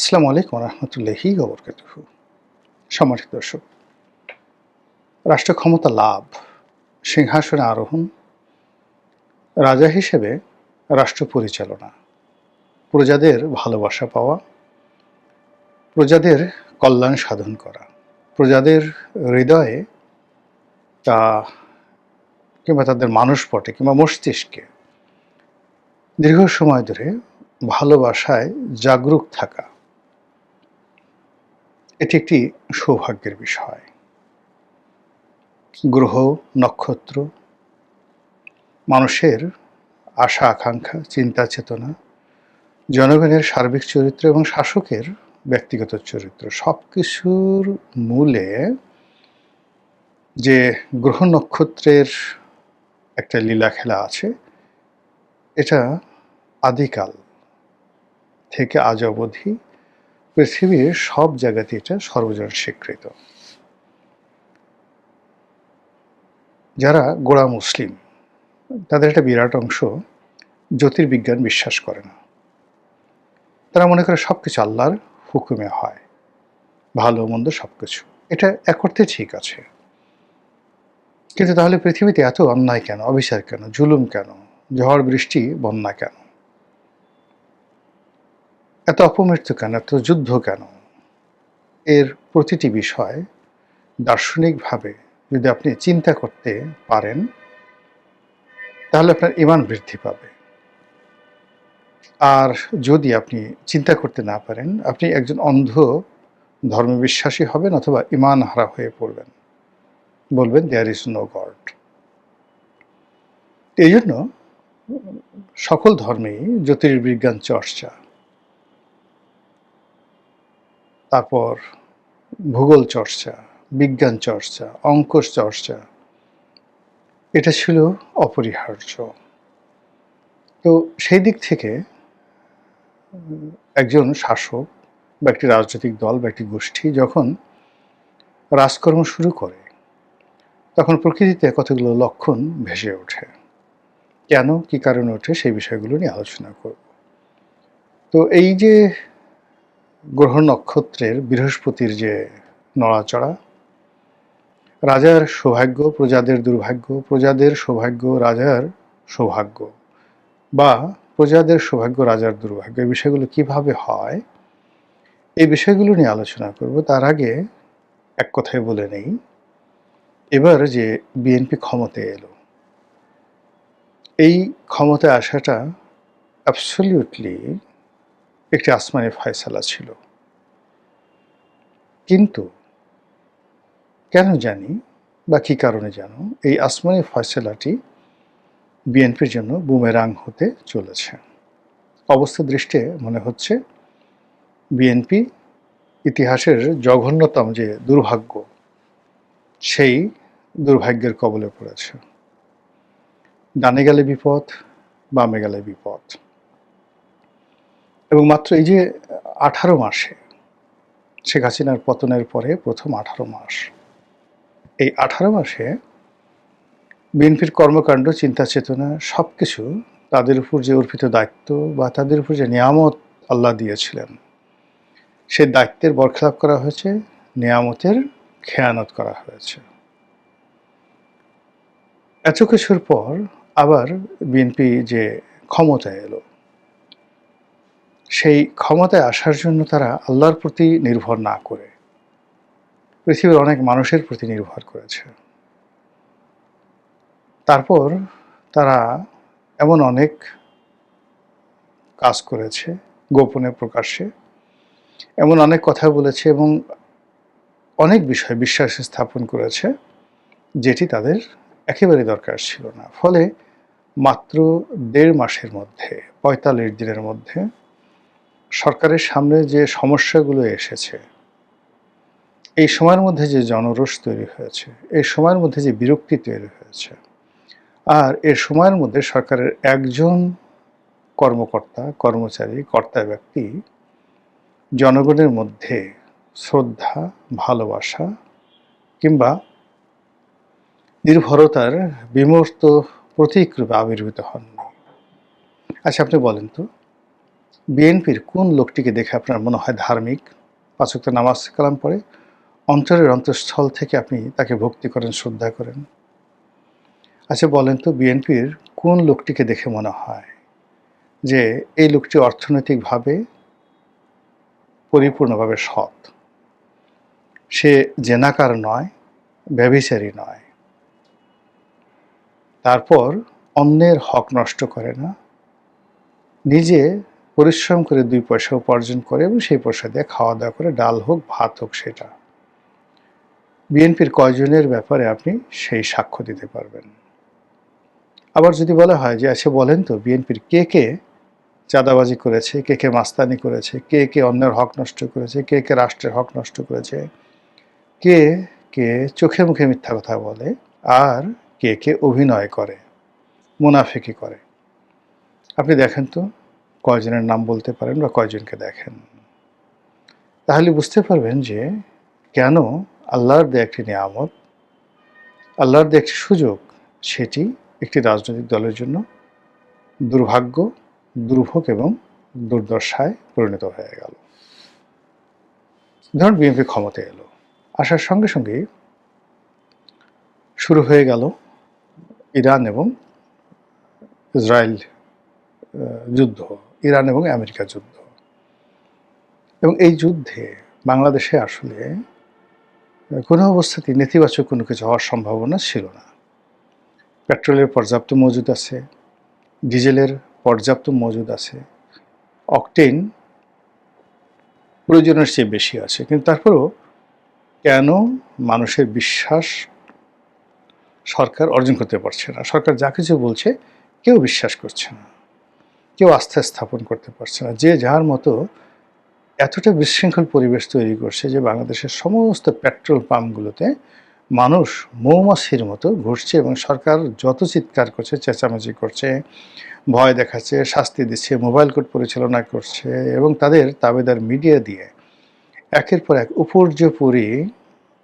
আসসালামু আলাইকুম রহমতুল্লাহি ওবরকাতুহু। সম্মানিত দর্শক, রাষ্ট্র ক্ষমতা লাভ, সিংহাসনে আরোহণ, রাজা হিসেবে রাষ্ট্র পরিচালনা, প্রজাদের ভালোবাসা পাওয়া, প্রজাদের কল্যাণ সাধন করা, প্রজাদের হৃদয়ে তা কিংবা তাদের মানসপটে কিংবা মস্তিষ্কে দীর্ঘ সময় ধরে ভালোবাসায় জাগরুক থাকা, এটি একটি সৌভাগ্যের বিষয়। গ্রহ, নক্ষত্র, মানুষের আশা আকাঙ্ক্ষা, চিন্তা চেতনা, জনগণের সার্বিক চরিত্র এবং শাসকের ব্যক্তিগত চরিত্র সবকিছুর মূলে যে গ্রহ নক্ষত্রের একটা লীলা খেলা আছে, এটা আদিকাল থেকে আজ অবধি পৃথিবীর সব জায়গাতে এটা সর্বজন স্বীকৃত। যারা গোঁড়া মুসলিম, তাদের একটা বিরাট অংশ জ্যোতির্বিজ্ঞান বিশ্বাস করে না। তারা মনে করে সবকিছু আল্লাহর হুকুমে হয়, ভালো মন্দ সবকিছু। এটা এক অর্থে ঠিক আছে, কিন্তু তাহলে পৃথিবীতে এত অন্যায় কেন, অবিচার কেন, জুলুম কেন, ঝড় বৃষ্টি বন্যা কেন, এত অপমৃত্যু কেন, এত যুদ্ধ কেন? এর প্রতিটি বিষয় দার্শনিকভাবে যদি আপনি চিন্তা করতে পারেন, তাহলে আপনার ঈমান বৃদ্ধি পাবে। আর যদি আপনি চিন্তা করতে না পারেন, আপনি একজন অন্ধ ধর্মবিশ্বাসী হবেন অথবা ঈমান হারা হয়ে পড়বেন, বলবেন দেয়ার ইজ নো গড। এই জন্য সকল ধর্মেই জ্যোতির্বিজ্ঞান চর্চা, তারপর ভূগোল চর্চা, বিজ্ঞান চর্চা, অঙ্ক চর্চা, এটা ছিল অপরিহার্য। তো সেই দিক থেকে একজন শাসক বা একটি রাজনৈতিক দল বা একটি গোষ্ঠী যখন রাজকর্ম শুরু করে, তখন প্রকৃতিতে কতগুলো লক্ষণ ভেসে ওঠে। কেন, কি কারণে ওঠে, সেই বিষয়গুলো নিয়ে আলোচনা করব। তো এই যে গ্রহ নক্ষত্রের বৃহস্পতির যে নড়াচড়া, রাজার সৌভাগ্য প্রজাদের দুর্ভাগ্য, প্রজাদের সৌভাগ্য রাজার সৌভাগ্য, বা প্রজাদের সৌভাগ্য রাজার দুর্ভাগ্য, এই বিষয়গুলো কিভাবে হয়, এই বিষয়গুলো নিয়ে আলোচনা করব। তার আগে এক কথায় বলে নেই, এবার যে বিএনপি ক্ষমতায় এলো, এই ক্ষমতায় আসাটা অ্যাবসলিউটলি একটি আসমানি ফয়সালা ছিল। কিন্তু কেন জানি বা কী কারণে যেন এই আসমানি ফয়সালাটি বিএনপির জন্য বুমেরাং হতে চলেছে। অবস্থা দৃষ্টে মনে হচ্ছে বিএনপি ইতিহাসের জঘন্যতম যে দুর্ভাগ্য, সেই দুর্ভাগ্যের কবলে পড়েছে। ডানে গেলে বিপদ, বামে গেলে বিপদ। এবং মাত্র এই যে 18 মাসে, শেখ হাসিনার পতনের পরে প্রথম 18 মাস, এই 18 মাসে বিএনপির কর্মকাণ্ড, চিন্তা চেতনা সব কিছু, তাদের উপর যে অর্পিত দায়িত্ব বা তাদের উপর যে নিয়ামত আল্লাহ দিয়েছিলেন, সেই দায়িত্বের বরখেলাপ করা হয়েছে, নিয়ামতের খেয়ানত করা হয়েছে। এত কিছুর পর আবার বিএনপি যে ক্ষমতায় এলো, সেই ক্ষমতায় আসার জন্য তারা আল্লাহর প্রতি নির্ভর না করে পৃথিবীর অনেক মানুষের প্রতি নির্ভর করেছে। তারপর তারা এমন অনেক কাজ করেছে, গোপনে প্রকাশ্যে এমন অনেক কথা বলেছে এবং অনেক বিষয় বিশ্বাস স্থাপন করেছে, যেটি তাদের একেবারে দরকার ছিল না। ফলে মাত্র 1.5 মাসের মধ্যে, 45 দিনের মধ্যে সরকারের সামনে যে সমস্যাগুলো এসেছে, এই সময়ের মধ্যে যে জনরোষ তৈরি হয়েছে, এই সময়ের মধ্যে যে বিরক্তি তৈরি হয়েছে, আর এর সময়ের মধ্যে সরকারের একজন কর্মকর্তা, কর্মচারী, কর্তা ব্যক্তি জনগণের মধ্যে শ্রদ্ধা, ভালোবাসা কিংবা নির্ভরতার বিমূর্ত প্রতীক রূপে আবির্ভূত হননি। আচ্ছা, আপনি বলেন তো, বিএনপির কোন লোকটিকে দেখে আপনার মনে হয় ধার্মিক, ৫ ওয়াক্ত নামাজ কালাম পড়ে, অন্তরের অন্তঃস্থল থেকে আপনি তাকে ভক্তি করেন, শ্রদ্ধা করেন? আচ্ছা বলেন তো, বিএনপির কোন লোকটিকে দেখে মনে হয় যে এই লোকটি অর্থনৈতিকভাবে পরিপূর্ণভাবে সৎ? সে জেনাকার নয়, ব্যভিচারী নয়, তারপর অন্যের হক নষ্ট করে না, নিজে পরিশ্রম করে ২ পয়সা উপার্জন করে এবং সেই পয়সা দিয়ে খাওয়া দাওয়া করে, ডাল হোক ভাত হোক সেটা। বিএনপির কয়জনের ব্যাপারে আপনি সেই সাক্ষ্য দিতে পারবেন? আবার যদি বলা হয় যে আচ্ছা বলেন তো, বিএনপির কে কে চাঁদাবাজি করেছে, কে কে মাস্তানি করেছে, কে কে অন্যের হক নষ্ট করেছে, কে কে রাষ্ট্রের হক নষ্ট করেছে, কে কে চোখে মুখে মিথ্যা কথা বলে, আর কে কে অভিনয় করে, মুনাফিকি করে? আপনি দেখেন তো কয়জনের নাম বলতে পারেন বা কয়জনকে দেখেন? তাহলে বুঝতে পারবেন যে কেন আল্লাহর দেয়া একটি নিয়ামত, আল্লাহর দেয়া একটি সুযোগ, সেটি একটি রাজনৈতিক দলের জন্য দুর্ভাগ্য, দুর্ভোগ এবং দুর্দশায় পরিণত হয়ে গেল। ধরুন বিএনপি ক্ষমতায় এলো, আসার সঙ্গে সঙ্গেই শুরু হয়ে গেল ইরান এবং ইসরায়েল যুদ্ধ, ইরান এবং আমেরিকা যুদ্ধ। এবং এই যুদ্ধে বাংলাদেশে আসলে কোনো অবস্থাতেই নেতিবাচক কোনো কিছু হওয়ার সম্ভাবনা ছিল না। পেট্রোলের পর্যাপ্ত মজুদ আছে, ডিজেলের পর্যাপ্ত মজুদ আছে, অকটেন প্রয়োজনের চেয়ে বেশি আছে, কিন্তু তারপরেও কেন মানুষের বিশ্বাস সরকার অর্জন করতে পারছে না? সরকার যা কিছু বলছে কেউ বিশ্বাস করছে না, কেউ আস্থা স্থাপন করতে পারছে না। যে যার মতো এতটা বিশৃঙ্খল পরিবেশ তৈরি করছে যে বাংলাদেশের সমস্ত পেট্রোল পাম্পগুলোতে মানুষ মৌমাছির মতো ঘুরছে এবং সরকার যত চিৎকার করছে, চেঁচামেচি করছে, ভয় দেখাচ্ছে, শাস্তি দিচ্ছে, মোবাইল কোর্ট পরিচালনা করছে এবং তাদের তাবেদার মিডিয়া দিয়ে একের পর এক উপর্যুপরি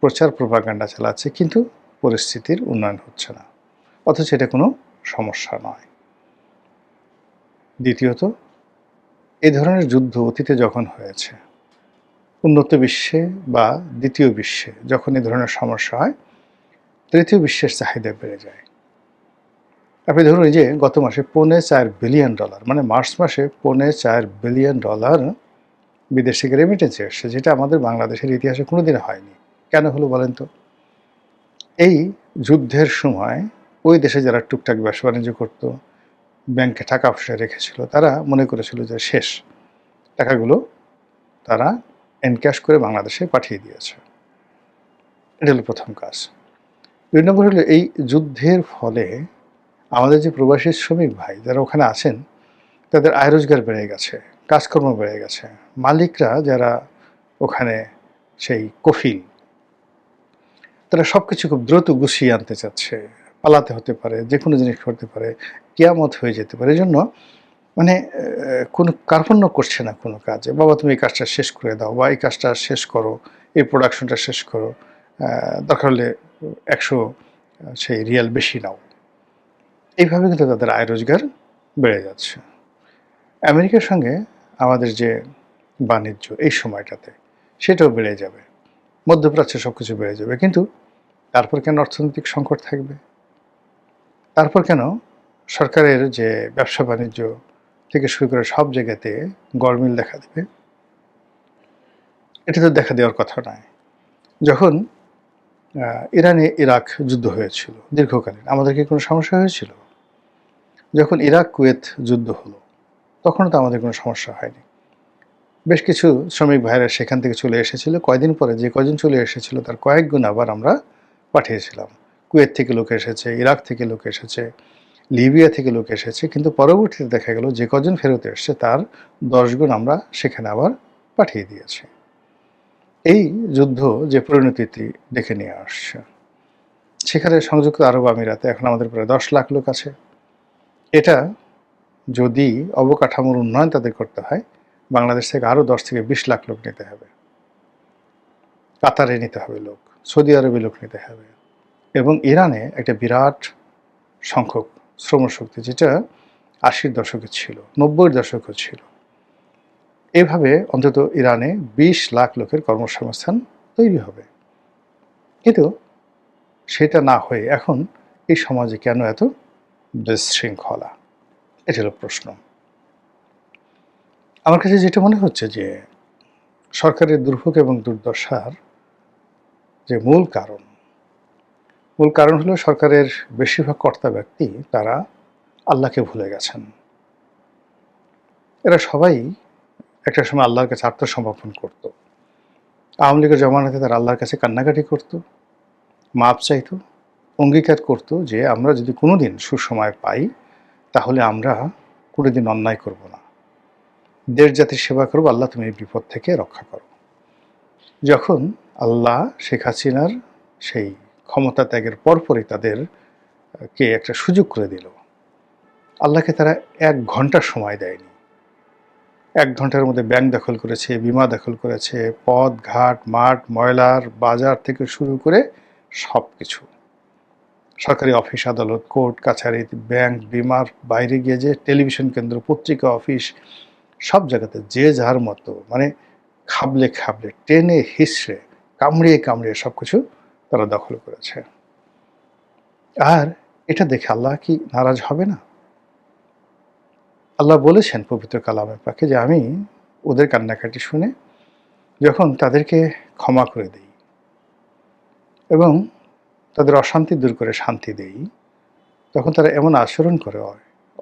প্রচার প্রপাগান্ডা চালাচ্ছে, কিন্তু পরিস্থিতির উন্নয়ন হচ্ছে না, অথচ এটা কোনো সমস্যা নয়। দ্বিতীয়ত, এই ধরনের যুদ্ধ অতীতে যখন হয়েছে, উন্নত বিশ্বে বা দ্বিতীয় বিশ্বে যখন এই ধরনের সমস্যা হয়, তৃতীয় বিশ্বের চাহিদা বেড়ে যায়। আপনি ধরুন এই যে গত মাসে $4.25 বিলিয়ন, মানে মার্চ মাসে $4.25 বিলিয়ন বিদেশ থেকে রেমিটেন্স এসছে, যেটা আমাদের বাংলাদেশের ইতিহাসে কোনোদিন হয়নি। কেন হলো বলেন তো? এই যুদ্ধের সময় ওই দেশে যারা টুকটাক ব্যবসা বাণিজ্য করত, ব্যাংকে টাকা পয়সা রেখেছিল, তারা মনে করেছিল যে শেষ, টাকাগুলো তারা এনক্যাশ করে বাংলাদেশে পাঠিয়ে দিয়েছে। এটা হলো প্রথম কাজ। ২ নম্বর হলো এই যুদ্ধের ফলে আমাদের যে প্রবাসী শ্রমিক ভাই যারা ওখানে আছেন, তাদের আয় রোজগার বেড়ে গেছে, কাজকর্ম বেড়ে গেছে। মালিকরা যারা ওখানে সেই কফিল, তারা সব কিছু খুব দ্রুত গুছিয়ে আনতে চাচ্ছে। পালাতে হতে পারে, যে কোনো জিনিস করতে পারে, কিয়ামত হয়ে যেতে পারে। এজন্য মানে কোনো কার্পণ্য করছে না কোনো কাজে। বাবা তুমি এই কাজটা শেষ করে দাও, বা এই কাজটা শেষ করো, এই প্রোডাকশনটা শেষ করো, দরকার হলে ১০০ সেই রিয়াল বেশি নাও। এইভাবে কিন্তু তাদের আয় রোজগার বেড়ে যাচ্ছে। আমেরিকার সঙ্গে আমাদের যে বাণিজ্য এই সময়টাতে, সেটাও বেড়ে যাবে, মধ্যপ্রাচ্যে সব কিছু বেড়ে যাবে। কিন্তু তারপর কেন অর্থনৈতিক সংকট থাকবে? তারপর কেন সরকারের যে ব্যবসা বাণিজ্য থেকে শুরু করে সব জায়গাতে গরমিল দেখা দেবে? এটা তো দেখা দেওয়ার কথা নয়। যখন ইরানে ইরাক যুদ্ধ হয়েছিল দীর্ঘকালীন, আমাদের কি কোনো সমস্যা হয়েছিল? যখন ইরাক কুয়েত যুদ্ধ হলো, তখনও তো আমাদের কোনো সমস্যা হয়নি। বেশ কিছু শ্রমিক ভাইয়েরা সেখান থেকে চলে এসেছিল। কয়দিন পরে যে কয়জন চলে এসেছিল তার কয়েক গুণ আবার আমরা পাঠিয়েছিলাম। কুয়েত থেকে লোক এসেছে, ইরাক থেকে লোক এসেছে, লিবিয়া থেকে লোক এসেছে, কিন্তু পরবর্তীতে দেখা গেল যে কজন ফেরত এসছে তার 10 গুণ আমরা সেখানে আবার পাঠিয়ে দিয়েছি। এই যুদ্ধ যে পরিণতিটি ডেকে নিয়ে আসছে, সেখানে সংযুক্ত আরব আমিরাতে এখন আমাদের প্রায় 10 লাখ লোক আছে। এটা যদি অবকাঠামোর উন্নয়ন তাদের করতে হয়, বাংলাদেশ থেকে আরও 10 থেকে 20 লাখ লোক নিতে হবে, কাতারে নিতে হবে লোক, সৌদি আরবে লোক নিতে হবে, এবং ইরানে একটা বিরাট সংখ্যক শ্রমশক্তি, যেটা 80-র দশকে ছিল, 90-র দশকে ছিল, এভাবে অন্তত ইরানে ২০ লাখ লোকের কর্মসংস্থান তৈরি হবে। কিন্তু সেটা না হয়ে এখন এই সমাজে কেন এত বিশৃঙ্খলা? এটা হলো প্রশ্ন। আমার কাছে যেটা মনে হচ্ছে যে সরকারের দুর্ভোগ এবং দুর্দশার যে মূল কারণ হলো সরকারের বেশিরভাগ কর্তা ব্যক্তি তারা আল্লাহকে ভুলে গেছেন। এরা সবাই একটা সময় আল্লাহর কাছে আত্মসমর্পণ করত। আওয়ামী লীগের জমানাতে তারা আল্লাহর কাছে কান্নাকাটি করত, মাপ চাইত, অঙ্গীকার করত যে আমরা যদি কোনোদিন সুসময় পাই তাহলে আমরা কোনোদিন অন্যায় করব না, দেশ জাতির সেবা করব, আল্লাহ তুমি এই বিপদ থেকে রক্ষা করো। যখন আল্লাহ শেখ হাসিনার সেই ক্ষমতা ত্যাগের পরপরই তাদেরকে একটা সুযোগ করে দিল, আল্লাহকে তারা ১ ঘন্টা সময় দেয়নি। ১ ঘন্টার মধ্যে ব্যাংক দখল করেছে, বিমা দখল করেছে, পথ ঘাট মাঠ ময়লার বাজার থেকে শুরু করে সব কিছু, সরকারি অফিস আদালত কোর্ট কাছারি ব্যাংক বিমার বাইরে গিয়ে যে টেলিভিশন কেন্দ্র পত্রিকা অফিস সব জায়গাতে যে যার মতো মানে খাবলে খাবলে টেনে হিসড়ে কামড়িয়ে সব কিছু তারা দখল করেছে। আর এটা দেখে আল্লাহ কি নারাজ হবে না? আল্লাহ বলেছেন পবিত্র কালামে পাকে যে আমি ওদের কান্নাকাটি শুনে যখন তাদেরকে ক্ষমা করে দিই এবং তাদের অশান্তি দূর করে শান্তি দেই, তখন তারা এমন আচরণ করে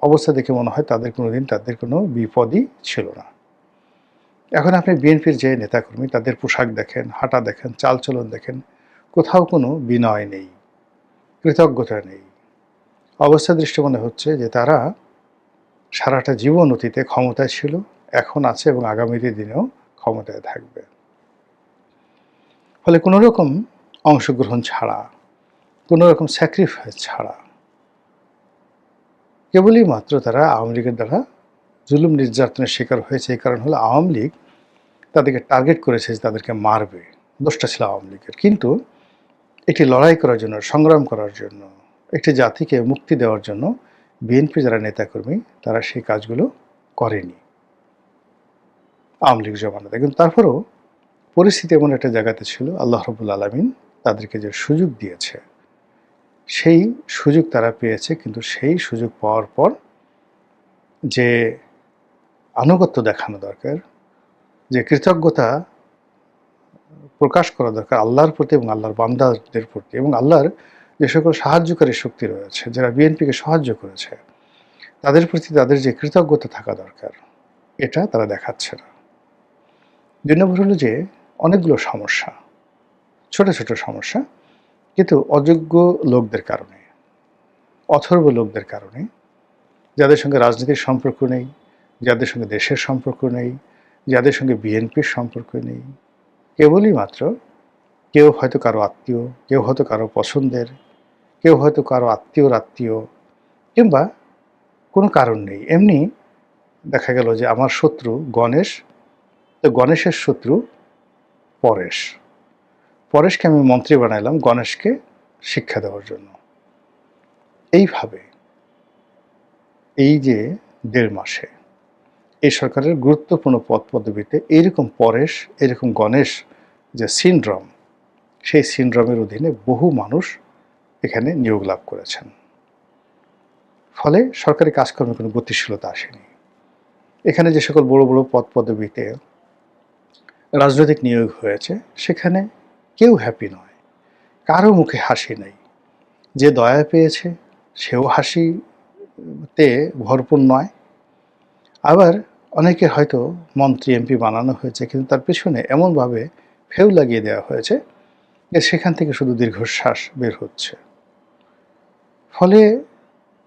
অবস্থা দেখে মনে হয় তাদের কোনোদিন তাদের কোনো বিপদই ছিল না। এখন আপনি বিএনপির যে নেতাকর্মী তাদের পোশাক দেখেন, হাঁটা দেখেন, চালচলন দেখেন, কোথাও কোনো বিনয় নেই, কৃতজ্ঞতা নেই। অবস্থা দৃষ্টি মনে হচ্ছে যে তারা সারাটা জীবন অতীতে ক্ষমতায় ছিল, এখন আছে এবং আগামী দিনেও ক্ষমতায় থাকবে। ফলে কোনো রকম অংশগ্রহণ ছাড়া, কোনো রকম স্যাক্রিফাইস ছাড়া কেবলই মাত্র তারা আওয়ামী লীগের দ্বারা জুলুম নির্যাতনের শিকার হয়েছে। এই কারণ হলো আওয়ামী লীগ তাদেরকে টার্গেট করেছে যে তাদেরকে মারবে, দোষটা ছিল আওয়ামী লীগের। কিন্তু একটি লড়াই করার জন্য, সংগ্রাম করার জন্য, একটি জাতিকে মুক্তি দেওয়ার জন্য বিএনপি যারা নেতাকর্মী তারা সেই কাজগুলো করেনি আওয়ামী লীগ জমানাতে। কিন্তু তারপরেও পরিস্থিতি এমন একটা জায়গাতে ছিল, আল্লাহ রাব্বুল আলামিন তাদেরকে যে সুযোগ দিয়েছে সেই সুযোগ তারা পেয়েছে। কিন্তু সেই সুযোগ পাওয়ার পর যে আনুগত্য দেখানো দরকার, যে কৃতজ্ঞতা প্রকাশ করা দরকার আল্লাহর প্রতি এবং আল্লাহর বান্দাদের প্রতি এবং আল্লাহর যে সকল সাহায্যকারী শক্তি রয়েছে যারা বিএনপিকে সাহায্য করেছে তাদের প্রতি তাদের যে কৃতজ্ঞতা থাকা দরকার, এটা তারা দেখাচ্ছে না। ২ নম্বর হলো যে অনেকগুলো সমস্যা, ছোট ছোট সমস্যা, কিন্তু অযোগ্য লোকদের কারণে, অথর্ব লোকদের কারণে, যাদের সঙ্গে রাজনীতির সম্পর্ক নেই, যাদের সঙ্গে দেশের সম্পর্ক নেই, যাদের সঙ্গে বিএনপির সম্পর্ক নেই, কেবলই মাত্র কেউ হয়তো কারো আত্মীয়, কেউ হয়তো কারো পছন্দের, কেউ হয়তো কারো আত্মীয় কিংবা কোনো কারণ নেই, এমনি দেখা গেল যে আমার শত্রু গণেশ, তো গণেশের শত্রু পরেশকে আমি মন্ত্রী বানাইলাম গণেশকে শিক্ষা দেওয়ার জন্য। এইভাবে এই যে ১.৫ মাসে এই সরকারের গুরুত্বপূর্ণ পদ পদবিতে এইরকম পরেশ, এরকম গণেশ যে সিনড্রোম, সেই সিনড্রোমের অধীনে বহু মানুষ এখানে নিয়োগ লাভ করেছেন। ফলে সরকারি কাজকর্মে কোনো গতিশীলতা আসেনি। এখানে যে সকল বড় বড় পদ পদবিতে রাজনৈতিক নিয়োগ হয়েছে সেখানে কেউ হ্যাপি নয়, কারো মুখে হাসি নেই। যে দয়া পেয়েছে সেও হাসিতে ভরপুর নয়। আবার অনেকে হয়তো মন্ত্রী এমপি বানানো হয়েছে কিন্তু তার পেছনে এমনভাবে ফেউ লাগিয়ে দেওয়া হয়েছে যে সেখান থেকে শুধু দীর্ঘশ্বাস বের হচ্ছে। ফলে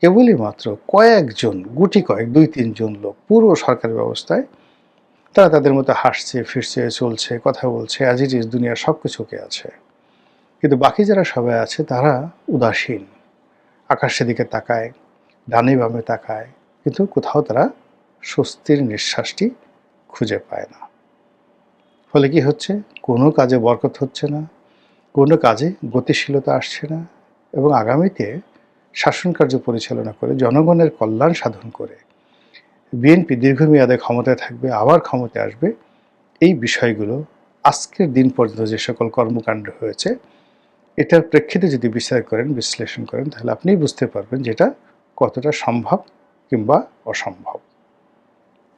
কেবলই মাত্র কয়েকজন, গুটি কয়েক ২-৩ জন লোক পুরো সরকারি ব্যবস্থায় তারা তাদের মতো হাসছে, ফিরছে, চলছে, কথা বলছে, অ্যাজ ইট ইজ, দুনিয়ার সব কিছুকে আছে। কিন্তু বাকি যারা সবাই আছে তারা উদাসীন, আকাশের দিকে তাকায়, ডানে বামে তাকায়, কিন্তু কোথাও তারা স্বস্তির নিঃশ্বাসটি খুঁজে পায় না। ফলে কি হচ্ছে? কোনো কাজে বরকত হচ্ছে না, কোনো কাজে গতিশীলতা আসছে না এবং আগামীতে শাসন কার্য পরিচালনা করে জনগণের কল্যাণ সাধন করে বিএনপি দীর্ঘমেয়াদে ক্ষমতায় থাকবে, আবার ক্ষমতায় আসবে, এই বিষয়গুলো আজকের দিন পর্যন্ত যে সকল কর্মকাণ্ড হয়েছে এটার প্রেক্ষিতে যদি বিচার করেন, বিশ্লেষণ করেন, তাহলে আপনিই বুঝতে পারবেন যে এটা কতটা সম্ভব কিংবা অসম্ভব।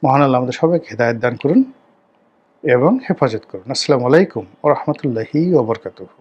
মহান আল্লাহ আমাদের সবাইকে হেদায়েত দান করুন এবং হেফাজত করুন। আসসালামু আলাইকুম ওয়া রাহমাতুল্লাহি ওয়া বারাকাতুহু।